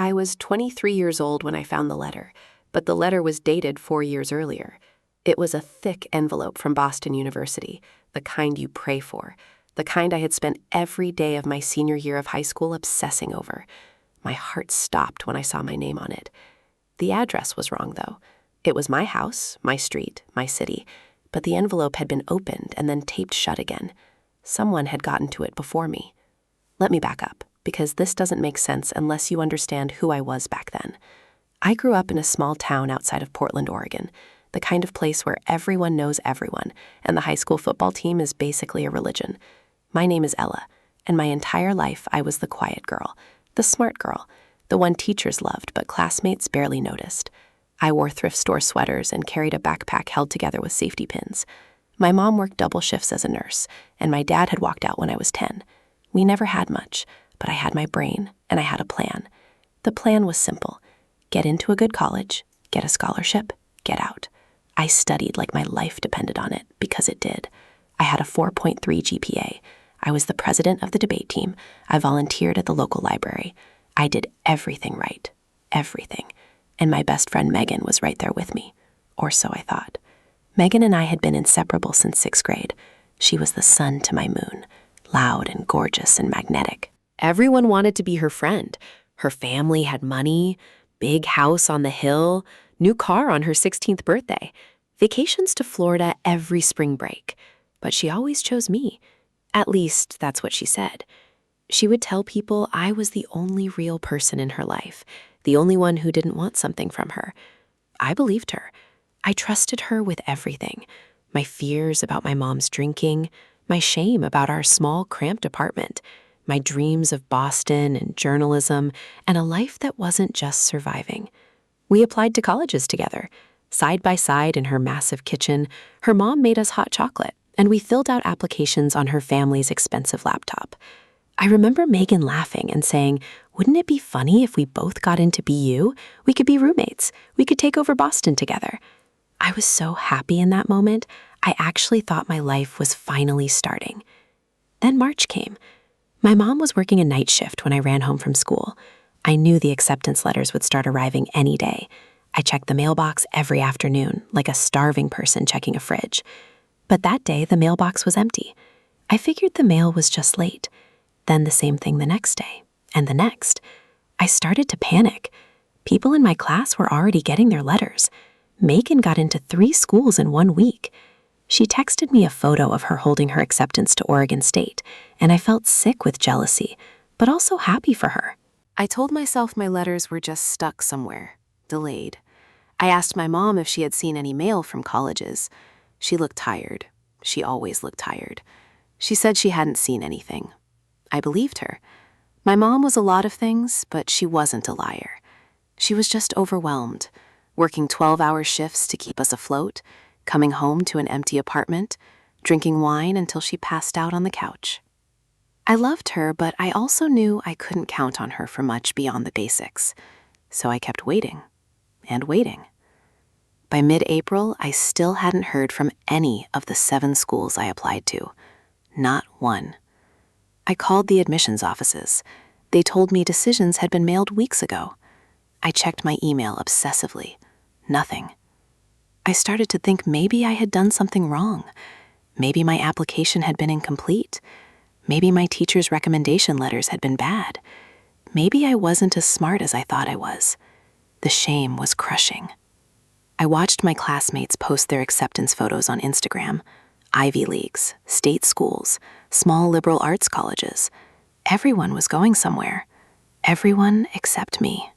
I was 23 years old when I found the letter, but the letter was dated 4 years earlier. It was a thick envelope from Boston University, the kind you pray for, the kind I had spent every day of my senior year of high school obsessing over. My heart stopped when I saw my name on it. The address was wrong, though. It was my house, my street, my city, but the envelope had been opened and then taped shut again. Someone had gotten to it before me. Let me back up, because this doesn't make sense unless you understand who I was back then. I grew up in a small town outside of Portland, Oregon, the kind of place where everyone knows everyone, and the high school football team is basically a religion. My name is Ella, and my entire life I was the quiet girl, the smart girl, the one teachers loved but classmates barely noticed. I wore thrift store sweaters and carried a backpack held together with safety pins. My mom worked double shifts as a nurse, and my dad had walked out when I was 10. We never had much, but I had my brain, and I had a plan. The plan was simple. Get into a good college, get a scholarship, get out. I studied like my life depended on it, because it did. I had a 4.3 GPA. I was the president of the debate team. I volunteered at the local library. I did everything right. Everything. And my best friend Megan was right there with me. Or so I thought. Megan and I had been inseparable since 6th grade. She was the sun to my moon, loud and gorgeous and magnetic. Everyone wanted to be her friend. Her family had money, big house on the hill, new car on her 16th birthday, vacations to Florida every spring break. But she always chose me. At least, that's what she said. She would tell people I was the only real person in her life, the only one who didn't want something from her. I believed her. I trusted her with everything. My fears about my mom's drinking, my shame about our small, cramped apartment, my dreams of Boston and journalism, and a life that wasn't just surviving. We applied to colleges together. Side by side in her massive kitchen, her mom made us hot chocolate, and we filled out applications on her family's expensive laptop. I remember Megan laughing and saying, "Wouldn't it be funny if we both got into BU? We could be roommates. We could take over Boston together." I was so happy in that moment, I actually thought my life was finally starting. Then March came. My mom was working a night shift when I ran home from school. I knew the acceptance letters would start arriving any day. I checked the mailbox every afternoon, like a starving person checking a fridge. But that day, the mailbox was empty. I figured the mail was just late. Then the same thing the next day, and the next. I started to panic. People in my class were already getting their letters. Megan got into 3 schools in 1 week. She texted me a photo of her holding her acceptance to Oregon State, and I felt sick with jealousy, but also happy for her. I told myself my letters were just stuck somewhere, delayed. I asked my mom if she had seen any mail from colleges. She looked tired. She always looked tired. She said she hadn't seen anything. I believed her. My mom was a lot of things, but she wasn't a liar. She was just overwhelmed, working 12-hour shifts to keep us afloat, coming home to an empty apartment, drinking wine until she passed out on the couch. I loved her, but I also knew I couldn't count on her for much beyond the basics. So I kept waiting and waiting. By mid-April, I still hadn't heard from any of the 7 schools I applied to. Not one. I called the admissions offices. They told me decisions had been mailed weeks ago. I checked my email obsessively. Nothing. I started to think maybe I had done something wrong. Maybe my application had been incomplete. Maybe my teacher's recommendation letters had been bad. Maybe I wasn't as smart as I thought I was. The shame was crushing. I watched my classmates post their acceptance photos on Instagram. Ivy Leagues, state schools, small liberal arts colleges. Everyone was going somewhere. Everyone except me.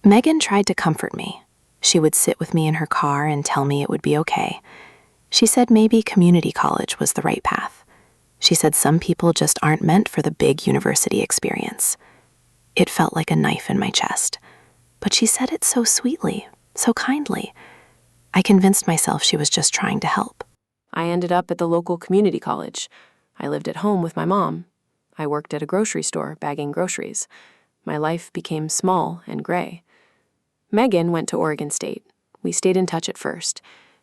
Megan tried to comfort me. She would sit with me in her car and tell me it would be okay. She said maybe community college was the right path. She said some people just aren't meant for the big university experience. It felt like a knife in my chest. But she said it so sweetly, so kindly. I convinced myself she was just trying to help. I ended up at the local community college. I lived at home with my mom. I worked at a grocery store bagging groceries. My life became small and gray. Megan went to Oregon State. We stayed in touch at first.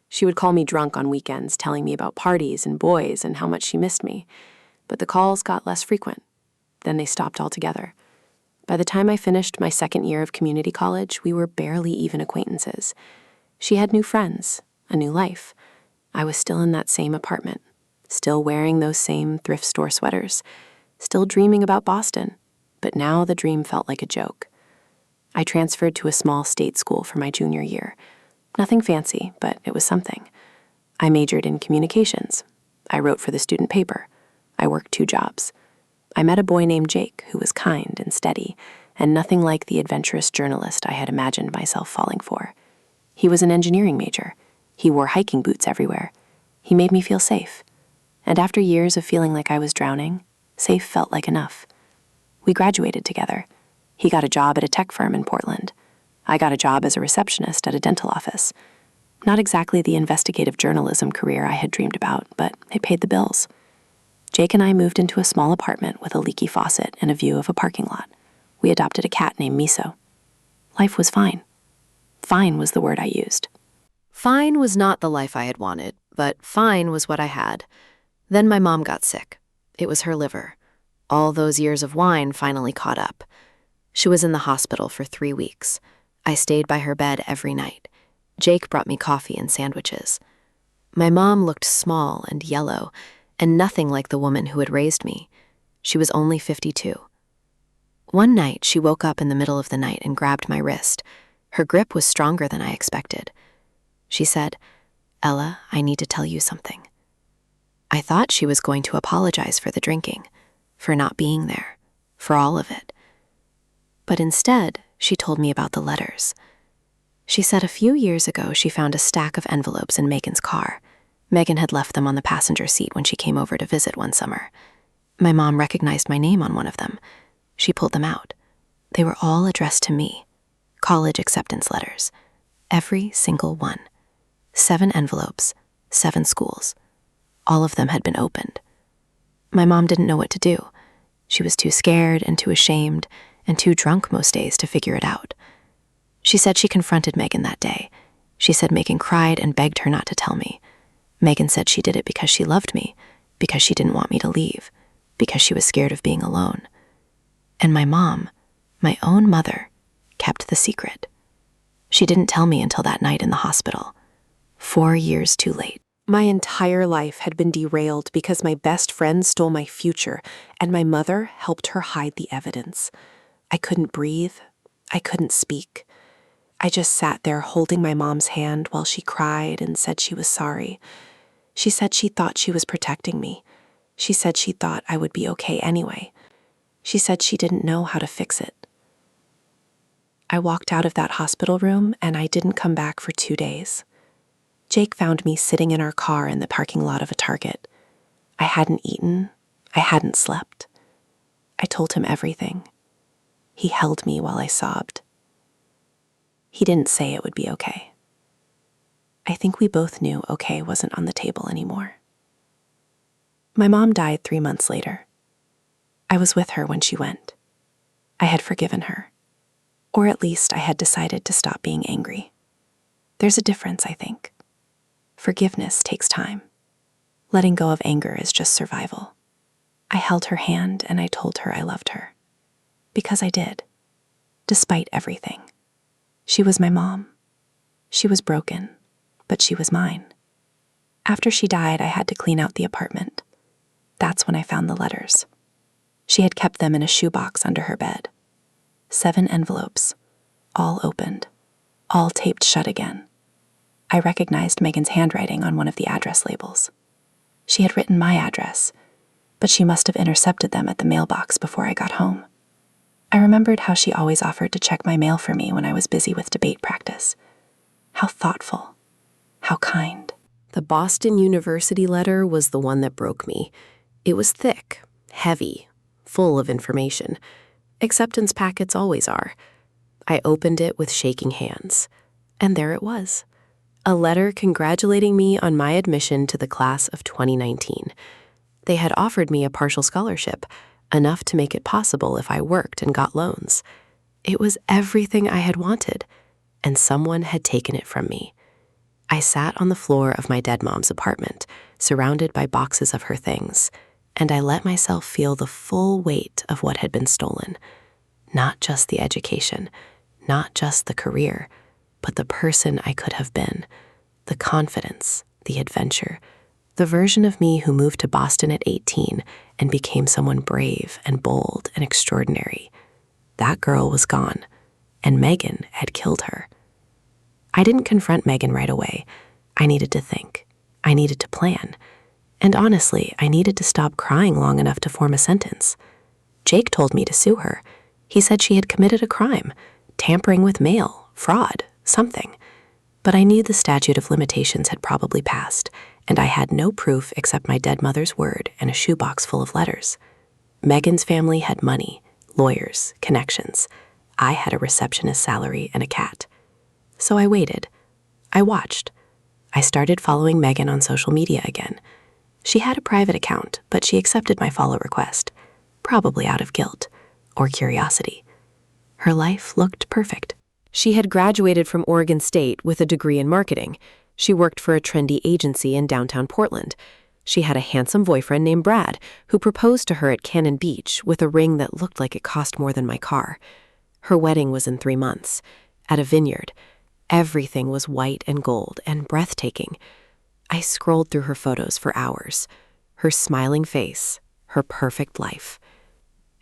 She would call me drunk on weekends, telling me about parties and boys and how much she missed me. But the calls got less frequent. Then they stopped altogether. By the time I finished my second year of community college, we were barely even acquaintances. She had new friends, a new life. I was still in that same apartment, still wearing those same thrift store sweaters, still dreaming about Boston, but now the dream felt like a joke. I transferred to a small state school for my junior year. Nothing fancy, but it was something. I majored in communications. I wrote for the student paper. I worked 2 jobs. I met a boy named Jake who was kind and steady, and nothing like the adventurous journalist I had imagined myself falling for. He was an engineering major. He wore hiking boots everywhere. He made me feel safe. And after years of feeling like I was drowning, safe felt like enough. We graduated together. He got a job at a tech firm in Portland. I got a job as a receptionist at a dental office. Not exactly the investigative journalism career I had dreamed about, but it paid the bills. Jake and I moved into a small apartment with a leaky faucet and a view of a parking lot. We adopted a cat named Miso. Life was fine. Fine was the word I used. Fine was not the life I had wanted, but fine was what I had. Then my mom got sick. It was her liver. All those years of wine finally caught up. She was in the hospital for 3 weeks. I stayed by her bed every night. Jake brought me coffee and sandwiches. My mom looked small and yellow, and nothing like the woman who had raised me. She was only 52. One night, she woke up in the middle of the night and grabbed my wrist. Her grip was stronger than I expected. She said, "Ella, I need to tell you something." I thought she was going to apologize for the drinking, for not being there, for all of it. But instead, she told me about the letters. She said a few years ago she found a stack of envelopes in Megan's car. Megan had left them on the passenger seat when she came over to visit one summer. My mom recognized my name on one of them. She pulled them out. They were all addressed to me. College acceptance letters. Every single one. 7 envelopes, 7 schools. All of them had been opened. My mom didn't know what to do. She was too scared and too ashamed and too drunk most days to figure it out. She said she confronted Megan that day. She said Megan cried and begged her not to tell me. Megan said she did it because she loved me, because she didn't want me to leave, because she was scared of being alone. And my mom, my own mother, kept the secret. She didn't tell me until that night in the hospital. 4 years too late. My entire life had been derailed because my best friend stole my future, and my mother helped her hide the evidence. I couldn't breathe. I couldn't speak. I just sat there holding my mom's hand while she cried and said she was sorry. She said she thought she was protecting me. She said she thought I would be okay anyway. She said she didn't know how to fix it. I walked out of that hospital room and I didn't come back for 2 days. Jake found me sitting in our car in the parking lot of a Target. I hadn't eaten. I hadn't slept. I told him everything. He held me while I sobbed. He didn't say it would be okay. I think we both knew okay wasn't on the table anymore. My mom died 3 months later. I was with her when she went. I had forgiven her. Or at least I had decided to stop being angry. There's a difference, I think. Forgiveness takes time. Letting go of anger is just survival. I held her hand and I told her I loved her. Because I did. Despite everything. She was my mom. She was broken, but she was mine. After she died, I had to clean out the apartment. That's when I found the letters. She had kept them in a shoebox under her bed. 7 envelopes, all opened, all taped shut again. I recognized Megan's handwriting on one of the address labels. She had written my address, but she must have intercepted them at the mailbox before I got home. I remembered how she always offered to check my mail for me when I was busy with debate practice. How thoughtful, how kind. The Boston University letter was the one that broke me. It was thick, heavy, full of information. Acceptance packets always are. I opened it with shaking hands, and there it was. A letter congratulating me on my admission to the class of 2019. They had offered me a partial scholarship, enough to make it possible if I worked and got loans. It was everything I had wanted, and someone had taken it from me. I sat on the floor of my dead mom's apartment, surrounded by boxes of her things, and I let myself feel the full weight of what had been stolen. Not just the education, not just the career, but the person I could have been, the confidence, the adventure, the version of me who moved to Boston at 18 and became someone brave and bold and extraordinary. That girl was gone, and Megan had killed her. I didn't confront Megan right away. I needed to think. I needed to plan. And honestly, I needed to stop crying long enough to form a sentence. Jake told me to sue her. He said she had committed a crime, tampering with mail, fraud, something. But I knew the statute of limitations had probably passed, and I had no proof except my dead mother's word and a shoebox full of letters. Megan's family had money, lawyers, connections. I had a receptionist's salary and a cat. So I waited. I watched. I started following Megan on social media again. She had a private account, but she accepted my follow request, probably out of guilt or curiosity. Her life looked perfect. She had graduated from Oregon State with a degree in marketing. She worked for a trendy agency in downtown Portland. She had a handsome boyfriend named Brad, who proposed to her at Cannon Beach with a ring that looked like it cost more than my car. Her wedding was in 3 months, at a vineyard. Everything was white and gold and breathtaking. I scrolled through her photos for hours. Her smiling face, her perfect life.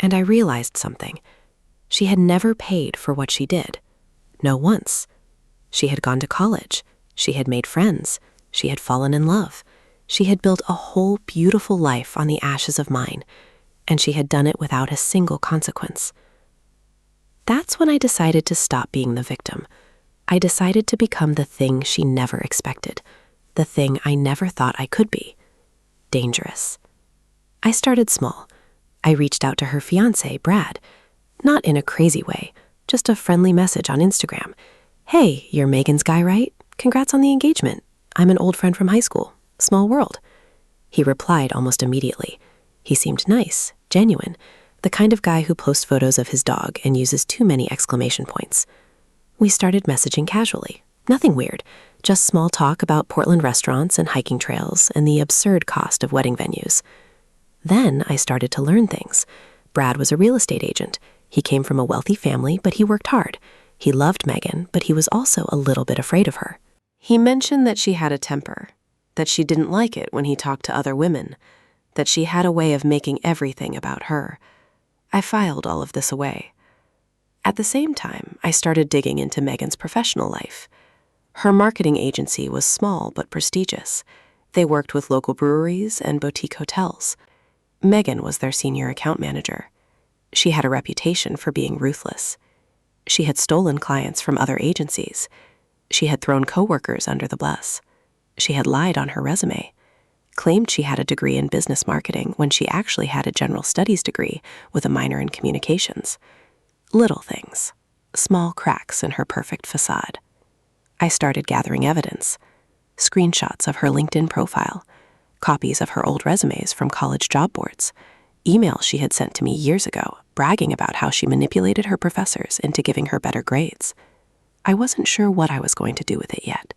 And I realized something. She had never paid for what she did. No once. She had gone to college. She had made friends. She had fallen in love. She had built a whole beautiful life on the ashes of mine, and she had done it without a single consequence. That's when I decided to stop being the victim. I decided to become the thing she never expected, the thing I never thought I could be. Dangerous. I started small. I reached out to her fiancé, Brad. Not in a crazy way, just a friendly message on Instagram. Hey, you're Megan's guy, right? Congrats on the engagement. I'm an old friend from high school. Small world. He replied almost immediately. He seemed nice, genuine, the kind of guy who posts photos of his dog and uses too many exclamation points. We started messaging casually. Nothing weird, just small talk about Portland restaurants and hiking trails and the absurd cost of wedding venues. Then I started to learn things. Brad was a real estate agent. He came from a wealthy family, but he worked hard. He loved Megan, but he was also a little bit afraid of her. He mentioned that she had a temper, that she didn't like it when he talked to other women, that she had a way of making everything about her. I filed all of this away. At the same time, I started digging into Megan's professional life. Her marketing agency was small but prestigious. They worked with local breweries and boutique hotels. Megan was their senior account manager. She had a reputation for being ruthless. She had stolen clients from other agencies. She had thrown coworkers under the bus. She had lied on her resume, claimed she had a degree in business marketing when she actually had a general studies degree with a minor in communications. Little things, small cracks in her perfect facade. I started gathering evidence, screenshots of her LinkedIn profile, copies of her old resumes from college job boards, emails she had sent to me years ago bragging about how she manipulated her professors into giving her better grades. I wasn't sure what I was going to do with it yet,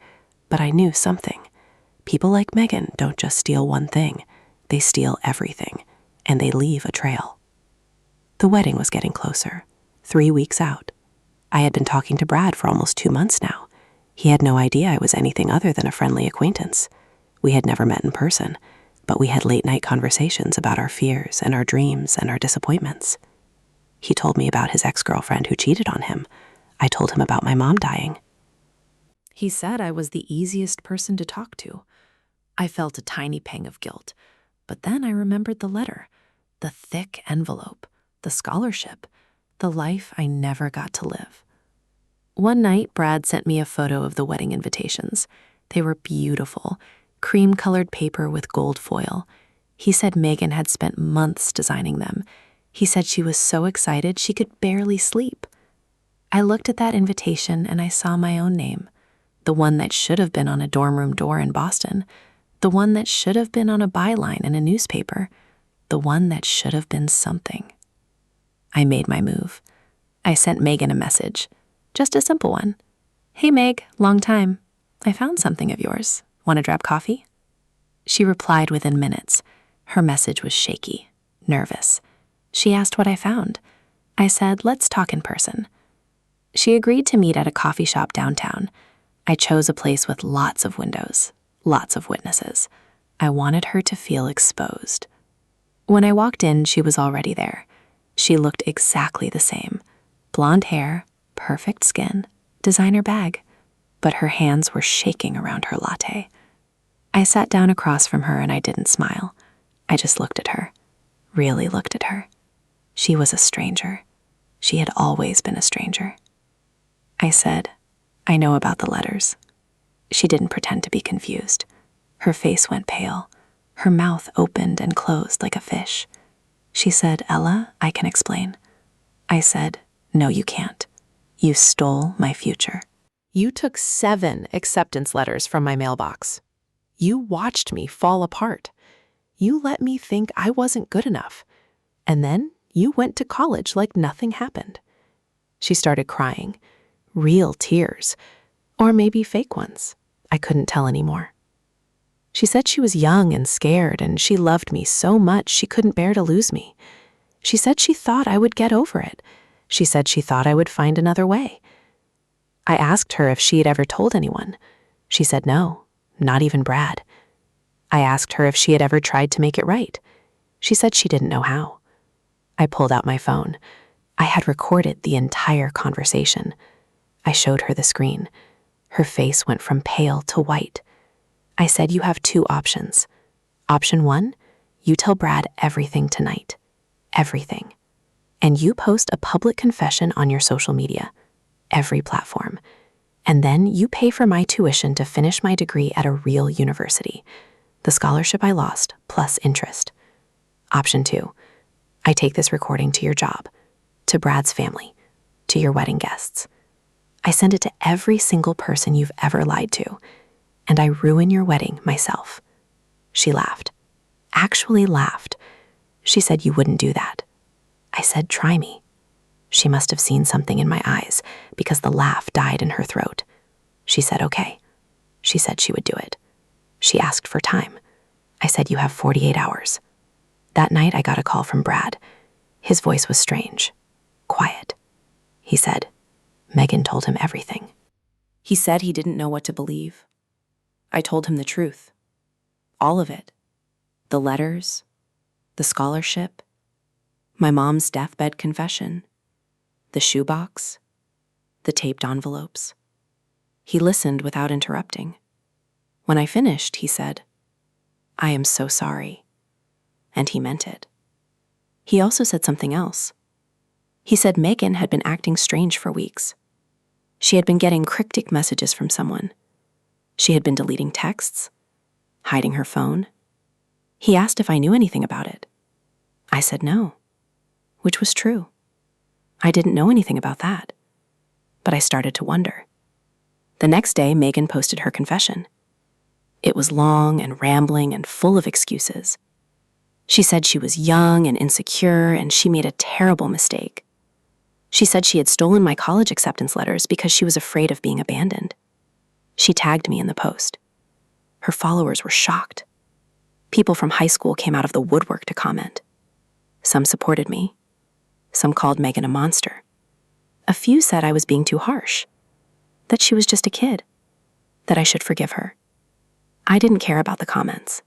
but I knew something. People like Megan don't just steal one thing, they steal everything, and they leave a trail. The wedding was getting closer, 3 weeks out. I had been talking to Brad for almost 2 months now. He had no idea I was anything other than a friendly acquaintance. We had never met in person, but we had late-night conversations about our fears and our dreams and our disappointments. He told me about his ex-girlfriend who cheated on him. I told him about my mom dying. He said I was the easiest person to talk to. I felt a tiny pang of guilt, but then I remembered the letter, the thick envelope, the scholarship, the life I never got to live. One night, Brad sent me a photo of the wedding invitations. They were beautiful, cream-colored paper with gold foil. He said Megan had spent months designing them. He said she was so excited she could barely sleep. I looked at that invitation and I saw my own name, the one that should have been on a dorm room door in Boston, the one that should have been on a byline in a newspaper, the one that should have been something. I made my move. I sent Megan a message, just a simple one. Hey Meg, long time. I found something of yours. Want to grab coffee? She replied within minutes. Her message was shaky, nervous. She asked what I found. I said, let's talk in person. She agreed to meet at a coffee shop downtown. I chose a place with lots of windows, lots of witnesses. I wanted her to feel exposed. When I walked in, she was already there. She looked exactly the same. Blonde hair, perfect skin, designer bag. But her hands were shaking around her latte. I sat down across from her and I didn't smile. I just looked at her, really looked at her. She was a stranger. She had always been a stranger. I said, I know about the letters. She didn't pretend to be confused. Her face went pale. Her mouth opened and closed like a fish. She said, Ella, I can explain. I said, no, you can't. You stole my future. You took 7 acceptance letters from my mailbox. You watched me fall apart. You let me think I wasn't good enough. And then you went to college like nothing happened. She started crying. Real tears. Or maybe fake ones. I couldn't tell anymore. She said she was young and scared, and she loved me so much she couldn't bear to lose me. She said she thought I would get over it. She said she thought I would find another way. I asked her if she had ever told anyone. She said no, not even Brad. I asked her if she had ever tried to make it right. She said she didn't know how. I pulled out my phone. I had recorded the entire conversation. I showed her the screen. Her face went from pale to white. I said, you have 2 options. Option 1, you tell Brad everything tonight. Everything. And you post a public confession on your social media. Every platform. And then you pay for my tuition to finish my degree at a real university. The scholarship I lost, plus interest. Option 2, I take this recording to your job, to Brad's family, to your wedding guests. I send it to every single person you've ever lied to, and I ruin your wedding myself. She laughed. Actually laughed. She said you wouldn't do that. I said, try me. She must have seen something in my eyes because the laugh died in her throat. She said, okay. She said she would do it. She asked for time. I said, you have 48 hours. That night I got a call from Brad. His voice was strange, quiet. He said, Megan told him everything. He said he didn't know what to believe. I told him the truth. All of it. The letters, the scholarship, my mom's deathbed confession, the shoebox, the taped envelopes. He listened without interrupting. When I finished, he said, I am so sorry. And he meant it. He also said something else. He said Megan had been acting strange for weeks. She had been getting cryptic messages from someone. She had been deleting texts, hiding her phone. He asked if I knew anything about it. I said no, which was true. I didn't know anything about that, but I started to wonder. The next day, Megan posted her confession. It was long and rambling and full of excuses. She said she was young and insecure and she made a terrible mistake. She said she had stolen my college acceptance letters because she was afraid of being abandoned. She tagged me in the post. Her followers were shocked. People from high school came out of the woodwork to comment. Some supported me. Some called Megan a monster. A few said I was being too harsh, that she was just a kid, that I should forgive her. I didn't care about the comments.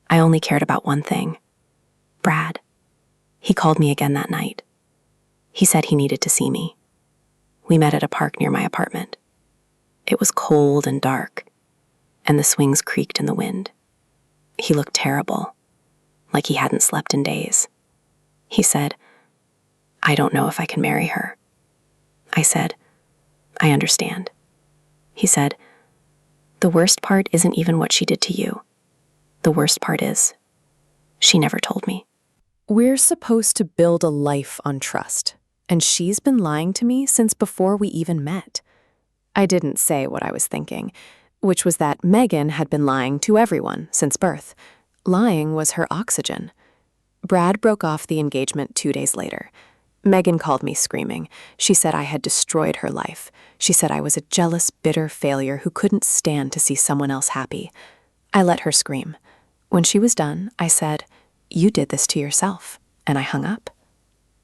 I only cared about one thing. Brad. He called me again that night. He said he needed to see me. We met at a park near my apartment. It was cold and dark, and the swings creaked in the wind. He looked terrible, like he hadn't slept in days. He said, I don't know if I can marry her. I said, I understand. He said, the worst part isn't even what she did to you. The worst part is, she never told me. We're supposed to build a life on trust, and she's been lying to me since before we even met. I didn't say what I was thinking, which was that Megan had been lying to everyone since birth. Lying was her oxygen. Brad broke off the engagement 2 days later. Megan called me screaming. She said I had destroyed her life. She said I was a jealous, bitter failure who couldn't stand to see someone else happy. I let her scream. When she was done, I said, you did this to yourself, and I hung up.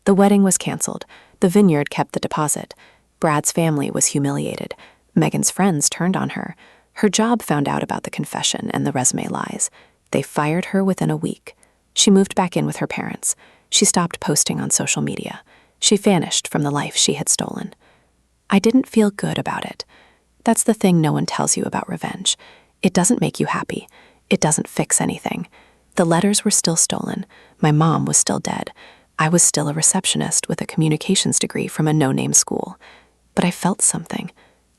The wedding was canceled. The vineyard kept the deposit. Brad's family was humiliated. Megan's friends turned on her. Her job found out about the confession and the resume lies. They fired her within a week. She moved back in with her parents. She stopped posting on social media. She vanished from the life she had stolen. I didn't feel good about it. That's the thing no one tells you about revenge. It doesn't make you happy. It doesn't fix anything. The letters were still stolen. My mom was still dead. I was still a receptionist with a communications degree from a no-name school. But I felt something.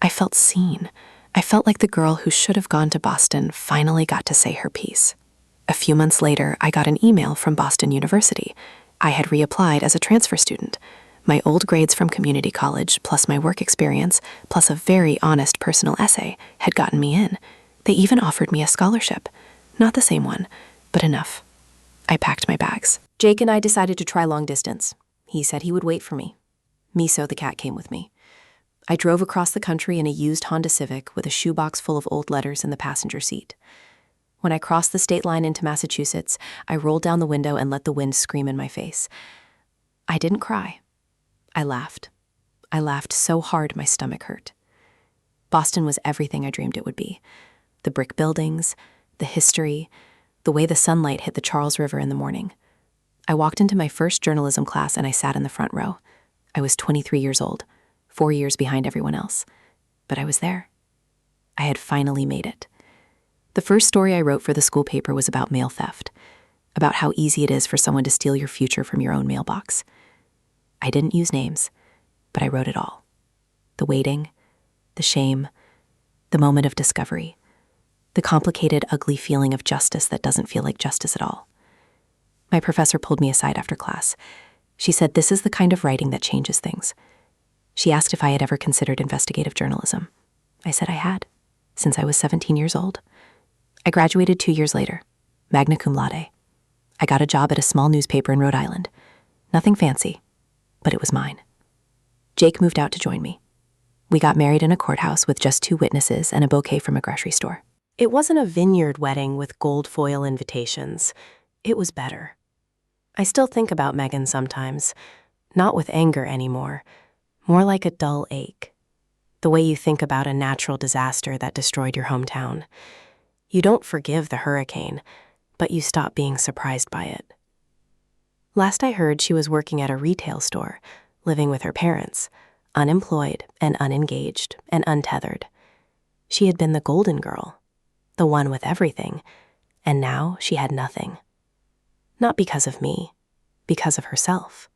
I felt seen. I felt like the girl who should have gone to Boston finally got to say her piece. A few months later, I got an email from Boston University. I had reapplied as a transfer student. My old grades from community college, plus my work experience, plus a very honest personal essay, had gotten me in. They even offered me a scholarship. Not the same one, but enough. I packed my bags. Jake and I decided to try long distance. He said he would wait for me. Miso, the cat, came with me. I drove across the country in a used Honda Civic with a shoebox full of old letters in the passenger seat. When I crossed the state line into Massachusetts, I rolled down the window and let the wind scream in my face. I didn't cry. I laughed. I laughed so hard my stomach hurt. Boston was everything I dreamed it would be. The brick buildings, the history, the way the sunlight hit the Charles River in the morning. I walked into my first journalism class and I sat in the front row. I was 23 years old, 4 years behind everyone else. But I was there. I had finally made it. The first story I wrote for the school paper was about mail theft, about how easy it is for someone to steal your future from your own mailbox. I didn't use names, but I wrote it all. The waiting, the shame, the moment of discovery, the complicated, ugly feeling of justice that doesn't feel like justice at all. My professor pulled me aside after class. She said, "This is the kind of writing that changes things." She asked if I had ever considered investigative journalism. I said I had, since I was 17 years old. I graduated 2 years later, magna cum laude. I got a job at a small newspaper in Rhode Island. Nothing fancy, but it was mine. Jake moved out to join me. We got married in a courthouse with just 2 witnesses and a bouquet from a grocery store. It wasn't a vineyard wedding with gold foil invitations. It was better. I still think about Megan sometimes, not with anger anymore, more like a dull ache. The way you think about a natural disaster that destroyed your hometown. You don't forgive the hurricane, but you stop being surprised by it. Last I heard, she was working at a retail store, living with her parents, unemployed and unengaged and untethered. She had been the golden girl, the one with everything, and now she had nothing. Not because of me, because of herself.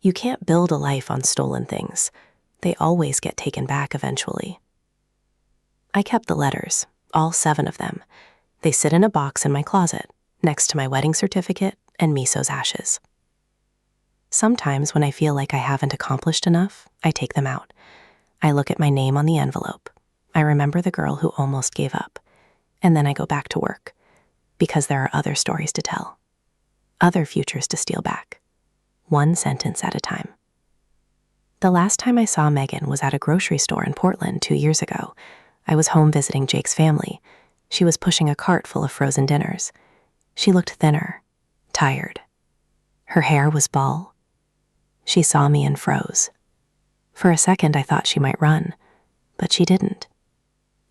You can't build a life on stolen things. They always get taken back eventually. I kept the letters, all 7 of them. They sit in a box in my closet, next to my wedding certificate and Miso's ashes. Sometimes when I feel like I haven't accomplished enough, I take them out. I look at my name on the envelope. I remember the girl who almost gave up. And then I go back to work, because there are other stories to tell. Other futures to steal back. 1 sentence at a time. The last time I saw Megan was at a grocery store in Portland 2 years ago. I was home visiting Jake's family. She was pushing a cart full of frozen dinners. She looked thinner, tired. Her hair was bald. She saw me and froze. For a second, I thought she might run, but she didn't.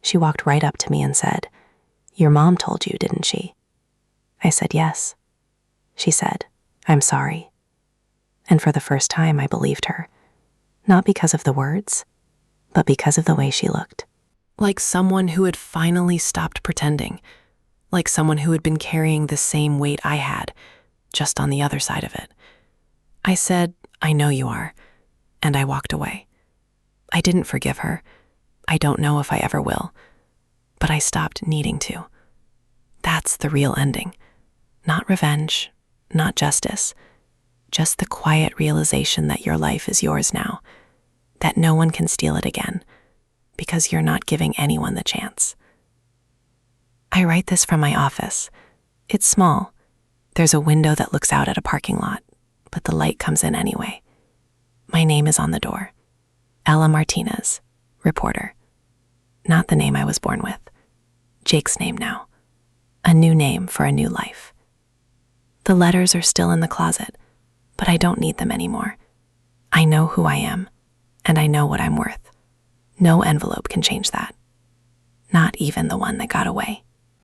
She walked right up to me and said, "Your mom told you, didn't she?" I said, "Yes." She said, "I'm sorry." And for the first time, I believed her. Not because of the words, but because of the way she looked. Like someone who had finally stopped pretending. Like someone who had been carrying the same weight I had, just on the other side of it. I said, "I know you are," and I walked away. I didn't forgive her. I don't know if I ever will, but I stopped needing to. That's the real ending. Not revenge, not justice, just the quiet realization that your life is yours now, that no one can steal it again, because you're not giving anyone the chance. I write this from my office. It's small. There's a window that looks out at a parking lot, but the light comes in anyway. My name is on the door. Ella Martinez, reporter. Not the name I was born with. Jake's name now. A new name for a new life. The letters are still in the closet, but I don't need them anymore. I know who I am, and I know what I'm worth. No envelope can change that. Not even the one that got away.